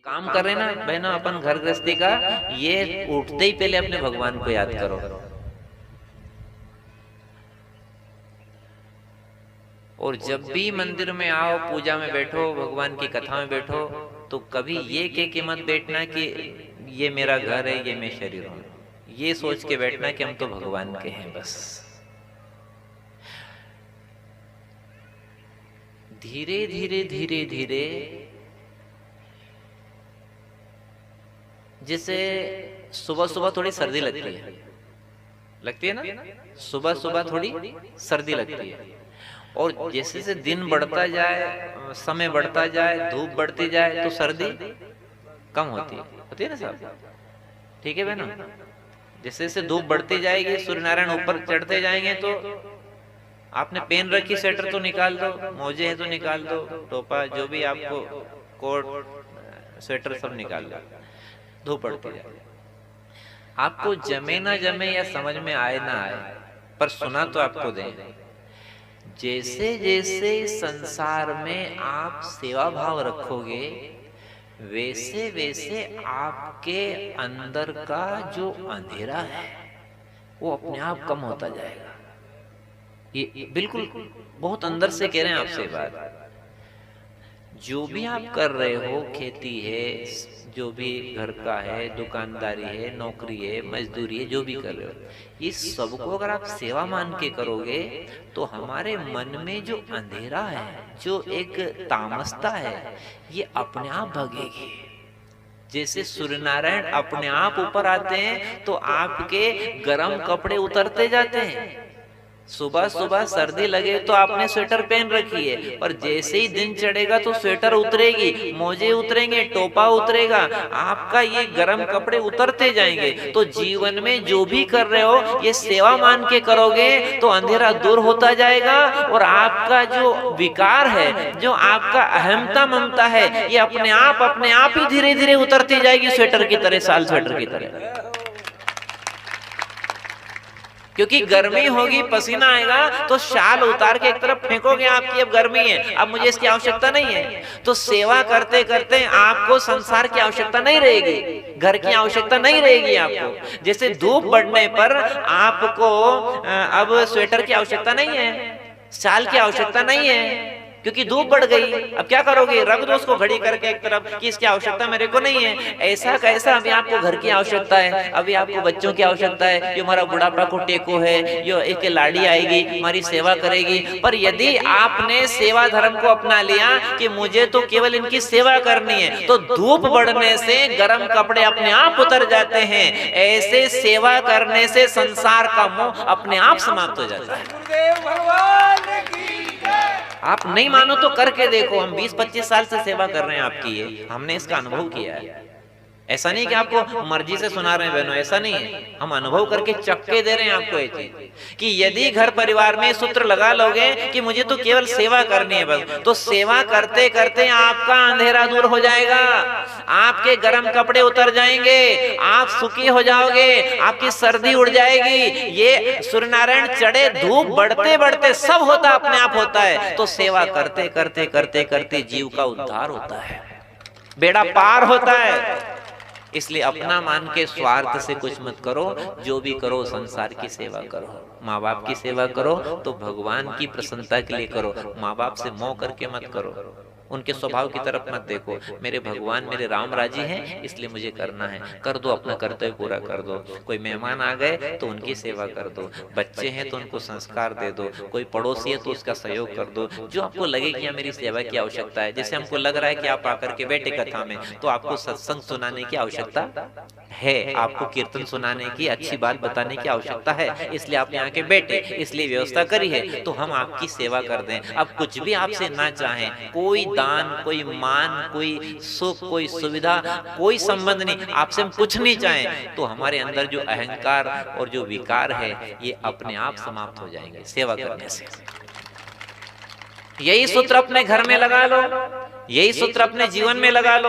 काम कर रहे हैं ना बहनों अपन घर गृहस्थी का, ये उठते ही पहले अपने भगवान को याद करो। और जब भी मंदिर में आओ, पूजा में बैठो, भगवान की कथा में बैठो, तो कभी ये कह के मत बैठना कि ये मेरा घर है, ये मैं शरीर हूं। ये सोच के बैठना कि हम तो भगवान के हैं बस। धीरे धीरे धीरे धीरे, जैसे सुबह सुबह थोड़ी सर्दी लगती है ना, सुबह सुबह थोड़ी सर्दी लगती है, और जैसे जैसे दिन बढ़ता जाए, समय बढ़ता जाए, धूप बढ़ती जाए, तो सर्दी कम होती है ना साहब? ठीक है बहनों? जैसे जैसे धूप बढ़ती जाएगी, सूर्य नारायण ऊपर चढ़ते जाएंगे, तो आपने पहन रखी स्वेटर तो निकाल दो, मोजे है तो निकाल दो, टोपा जो भी आपको, कोट स्वेटर सब निकाल दो, धूप बढ़ती जाए। आपको जमे ना जमे या समझ में आए ना आए, पर सुना तो आपको दें, जैसे जैसे संसार में आप सेवा भाव रखोगे, वैसे वैसे आपके अंदर का जो अंधेरा है वो अपने आप कम होता जाएगा। ये बिल्कुल बहुत अंदर से कह रहे हैं आपसे बात। जो भी आप कर रहे हो, खेती है, जो भी घर का है, दुकानदारी है, नौकरी है, मजदूरी है, जो भी कर रहे हो, ये सबको अगर आप सेवा मान के करोगे, तो हमारे मन में जो अंधेरा है, जो एक तामसता है, ये अपने आप भगेगी। जैसे सूर्य नारायण अपने आप ऊपर आते हैं, तो आपके गर्म कपड़े उतरते जाते हैं। सुबह सुबह सर्दी लगे तो आपने स्वेटर पहन रखी है, और जैसे ही दिन चढ़ेगा तो स्वेटर उतरेगी, मोजे उतरेंगे, टोपा उतरेगा, आपका ये गर्म कपड़े उतरते जाएंगे। तो जीवन में जो भी कर रहे हो, ये सेवा मान के करोगे तो अंधेरा दूर होता जाएगा, और आपका जो विकार है, जो आपका अहमता ममता है, ये अपने आप ही धीरे धीरे उतरती जाएगी, स्वेटर की तरह, साल स्वेटर की तरह। क्योंकि गर्मी होगी, पसीना आएगा, तो शाल उतार के एक तरफ फेंकोगे, आपकी अब गर्मी है, अब मुझे इसकी आवश्यकता नहीं है। तो सेवा करते करते आपको संसार की आवश्यकता नहीं रहेगी, घर की आवश्यकता नहीं रहेगी आपको। जैसे धूप बढ़ने पर आपको अब स्वेटर की आवश्यकता नहीं है, शाल की आवश्यकता नहीं है, क्योंकि धूप बढ़ गई। अब क्या करोगे? रख दो उसको घड़ी करके एक तरफ कि इसकी आवश्यकता मेरे को नहीं है। ऐसा कैसा? अभी आपको घर की आवश्यकता है, अभी आपको बच्चों की आवश्यकता है, ये हमारा बुढ़ापा को टेको है, ये एक लाड़ी आएगी हमारी सेवा करेगी। पर यदि आपने सेवा धर्म को अपना लिया कि मुझे तो केवल इनकी सेवा करनी है, तो धूप बढ़ने से गर्म कपड़े अपने आप उतर जाते हैं। ऐसे सेवा करने से संसार का मोह अपने आप समाप्त हो जाता है। आप नहीं मानो तो करके देखो, हम 20-25 साल से सेवा कर रहे हैं आपकी, ये हमने इसका अनुभव किया है। ऐसा नहीं कि आपको मर्जी से सुना रहे हैं बहनों, ऐसा नहीं है, हम अनुभव करके चक्के दे रहे हैं आपको ये चीज कि यदि घर परिवार में सूत्र लगा लोगे कि मुझे तो केवल सेवा करनी है बस, तो सेवा करते करते आपका अंधेरा दूर हो जाएगा, आपके गर्म कपड़े उतर जाएंगे, आप सुखी हो जाओगे, आपकी सर्दी उड़ जाएगी। ये सूर्य नारायण चढ़े, धूप बढ़ते बढ़ते सब होता अपने आप होता है। तो सेवा करते करते करते करते जीव का उद्धार होता है, बेड़ा पार होता है। इसलिए अपना मान के स्वार्थ से कुछ मत करो, जो भी करो संसार की सेवा करो, माँ बाप की सेवा करो तो भगवान की प्रसन्नता के लिए करो, माँ बाप से मोह करके मत करो, उनके स्वभाव की तरफ मत देखो। मेरे भगवान मेरे राम राजी हैं, इसलिए मुझे करना है, कर दो, अपना कर्तव्य पूरा कर दो। कोई मेहमान आ गए तो उनकी सेवा कर दो, बच्चे हैं तो उनको संस्कार दे दो, कोई पड़ोसी है तो उसका सहयोग कर दो, जो आपको लगे कि मेरी सेवा की आवश्यकता है। जैसे हमको लग रहा है कि आप आकर के बैठे कथा में, तो आपको सत्संग सुनाने की आवश्यकता है, आपको कीर्तन सुनाने की, अच्छी बात बताने की आवश्यकता है, इसलिए आप यहाँ के बैठे, इसलिए व्यवस्था करी है, तो हम आपकी सेवा कर दें। अब कुछ भी आपसे ना चाहें, कोई दान, कोई मान, कोई सुख, कोई सुविधा, कोई संबंध नहीं, आपसे हम कुछ नहीं चाहें, तो हमारे अंदर जो अहंकार और जो विकार है, ये अपने आप समाप्त हो जाएंगे सेवा करने से। यही सूत्र अपने घर में लगा लो, यही सूत्र अपने जीवन में लगा लो।